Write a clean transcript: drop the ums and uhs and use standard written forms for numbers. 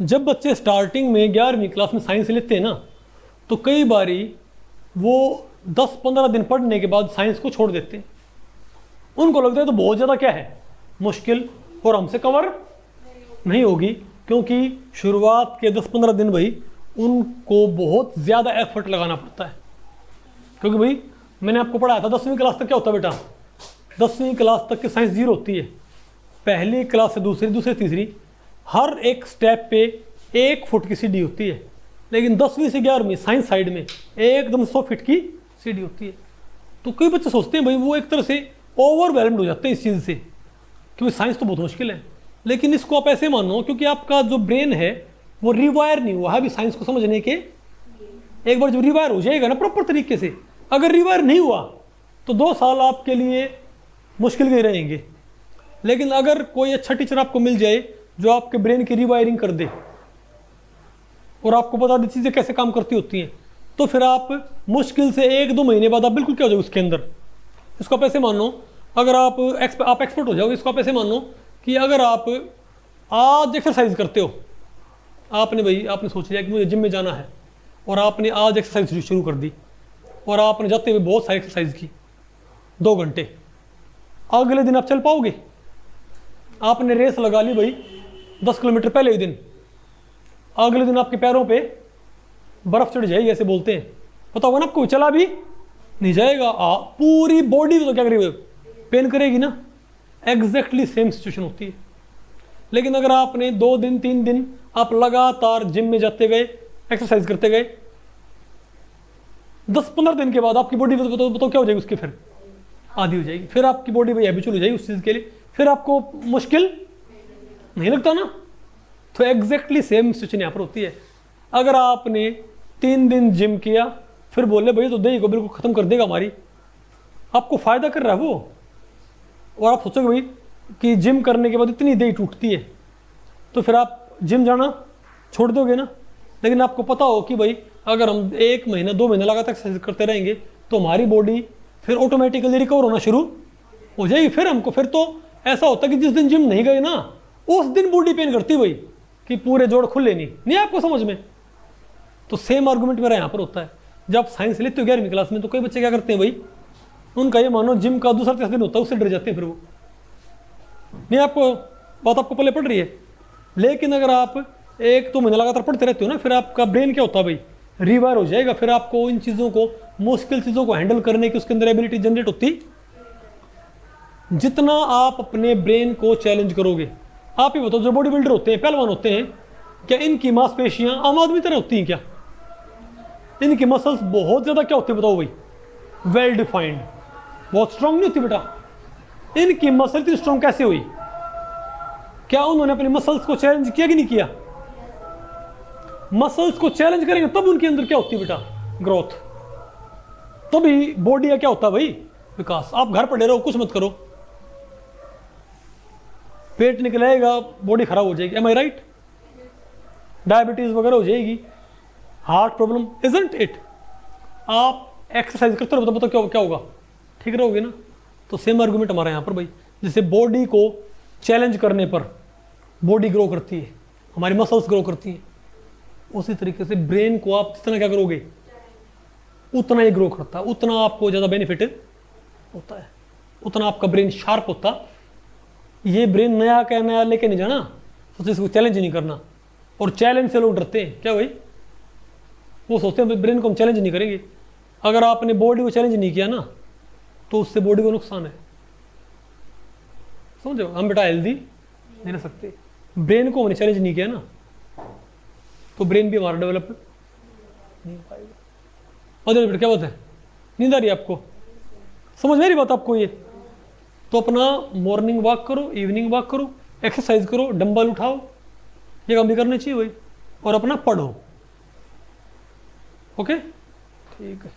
जब बच्चे स्टार्टिंग में 11वीं क्लास में साइंस लेते हैं ना, तो कई बारी वो 10-15 दिन पढ़ने के बाद साइंस को छोड़ देते हैं। उनको लगता है तो बहुत ज़्यादा क्या है, मुश्किल, और हमसे कवर नहीं होगी, क्योंकि शुरुआत के 10-15 दिन भाई उनको बहुत ज़्यादा एफर्ट लगाना पड़ता है। क्योंकि भाई मैंने आपको पढ़ाया था 10वीं क्लास तक क्या होता है बेटा, 10वीं क्लास तक की साइंस 0 होती है। पहली क्लास से दूसरी, दूसरी तीसरी, हर एक स्टेप पे 1 फुट की सीढ़ी होती है। लेकिन 10वीं से 11वीं साइंस साइड में एकदम 100 फीट की सीढ़ी होती है। तो कई बच्चे सोचते हैं भाई, वो एक तरह से ओवरवेलम्ड हो जाते हैं इस चीज़ से, क्योंकि साइंस तो बहुत मुश्किल है। लेकिन इसको आप ऐसे मानो, क्योंकि आपका जो ब्रेन है वो रिवायर नहीं हुआ है अभी साइंस को समझने के। एक बार जब रिवायर हो जाएगा ना प्रॉपर तरीके से, अगर रिवायर नहीं हुआ तो 2 साल आपके लिए मुश्किल के रहेंगे। लेकिन अगर कोई अच्छा टीचर आपको मिल जाए जो आपके ब्रेन की रिवायरिंग कर दे और आपको बता दे चीज़ें कैसे काम करती होती हैं, तो फिर आप मुश्किल से 1-2 महीने बाद आप बिल्कुल क्या हो जाओगे उसके अंदर। इसको आप ऐसे मान लो, अगर आप एक्सपर्ट हो जाओगे। इसको आप ऐसे मान लो कि अगर आप आज एक्सरसाइज करते हो, आपने सोच लिया कि मुझे जिम में जाना है, और आपने आज एक्सरसाइज शुरू कर दी, और आपने जाते हुए बहुत सारी एक्सरसाइज की 2 घंटे। अगले दिन आप चल पाओगे? आपने रेस लगा ली भाई 10 किलोमीटर पहले ही दिन, अगले दिन आपके पैरों पे बर्फ चढ़ जाएगी, ऐसे बोलते हैं, पता होगा ना आपको, चला भी नहीं जाएगा। पूरी बॉडी तो क्या करेगी, पेन करेगी ना। एग्जैक्टली सेम सिचुएशन होती है। लेकिन अगर आपने 2 दिन 3 दिन आप लगातार जिम में जाते गए, एक्सरसाइज करते गए, 10-15 दिन के बाद आपकी बॉडी बताओ क्या हो जाएगी उसकी, फिर आधी हो जाएगी। फिर आपकी बॉडी भाई हैबिचुअल हो जाएगी उस चीज़ के लिए, फिर आपको मुश्किल नहीं लगता ना। तो एग्जैक्टली सेम सिचुएशन यहाँ पर होती है। अगर आपने 3 दिन जिम किया, फिर बोले भाई तो दही को बिल्कुल ख़त्म कर देगा हमारी, आपको फ़ायदा कर रहा है वो, और आप सोचोगे भाई कि जिम करने के बाद इतनी दही टूटती है, तो फिर आप जिम जाना छोड़ दोगे ना। लेकिन आपको पता हो कि भाई अगर हम 1 महीना 2 महीना लगातार एक्सरसाइज करते रहेंगे तो हमारी बॉडी फिर ऑटोमेटिकली रिकवर होना शुरू हो जाएगी। फिर तो ऐसा होता है कि जिस दिन जिम नहीं गए ना, उस दिन बॉडी पेन करती भाई कि पूरे जोड़ खुले नहीं आपको समझ में। तो सेम आर्गूमेंट मेरा यहाँ पर होता है। जब साइंस लेते हो 11वीं क्लास में, तो कई बच्चे क्या करते हैं भाई, उनका ये मानो जिम का दूसरा तीसरा दिन होता है, उससे डर जाते हैं फिर वो। नहीं, आपको बात आपको पहले पड़ रही है। लेकिन अगर आप 1-2 महीना लगातार पढ़ते रहते हो ना, फिर आपका ब्रेन क्या होता है भाई, रिवायर हो जाएगा। फिर आपको इन चीज़ों को, मुश्किल चीज़ों को हैंडल करने की उसके अंदर एबिलिटी जनरेट होती। जितना आप अपने ब्रेन को चैलेंज करोगे, आप ही बताओ, जो बॉडी बिल्डर होते हैं, पहलवान होते हैं, क्या इनकी मांसपेशियां आम आदमी तरह होती हैं क्या? इनकी मसल्स बहुत ज़्यादा क्या होती है बताओ भाई, वेल डिफाइंड, बहुत स्ट्रांग नहीं होती बेटा। इनकी मसल इतनी स्ट्रांग कैसे हुई? क्या उन्होंने अपने मसल्स को चैलेंज किया कि नहीं किया? मसल्स को चैलेंज करेंगे तब उनके अंदर क्या होती है बेटा, ग्रोथ। तभी बॉडी का क्या होता है भाई, विकास। आप घर पड़े रहो, कुछ मत करो, पेट निकल आएगा, बॉडी खराब हो जाएगी। एम आई राइट? डायबिटीज वगैरह हो जाएगी, हार्ट प्रॉब्लम, इजंट इट? आप एक्सरसाइज करते रहो, बताओ क्या होगा, ठीक रहोगे ना। तो सेम आर्गुमेंट हमारा यहाँ पर भाई, जैसे बॉडी को चैलेंज करने पर बॉडी ग्रो करती है, हमारी मसल्स ग्रो करती हैं, उसी तरीके से ब्रेन को आप जितना क्या करोगे उतना ही ग्रो करता है, उतना आपको ज़्यादा बेनिफिट होता है, उतना आपका ब्रेन शार्प होता। ये ब्रेन नया क्या नया लेके नहीं जाना, तो इसको चैलेंज नहीं करना। और चैलेंज से लोग डरते हैं क्या भाई, वो सोचते हैं ब्रेन को हम चैलेंज नहीं करेंगे। अगर आपने बॉडी को चैलेंज नहीं किया ना, तो उससे बॉडी को नुकसान है, समझो। हम बेटा हेल्दी नहीं रह सकते, ब्रेन को हमने चैलेंज नहीं किया ना, तो ब्रेन भी हमारा डेवलप नहीं हो पाएगा। और बेटा क्या बात है, नींद आ रही है आपको? समझ में रही बात आपको ये? तो अपना मॉर्निंग वॉक करो, इवनिंग वॉक करो, एक्सरसाइज करो, डंबल उठाओ, ये काम भी करने चाहिए भाई, और अपना पढ़ो। ओके, ठीक है।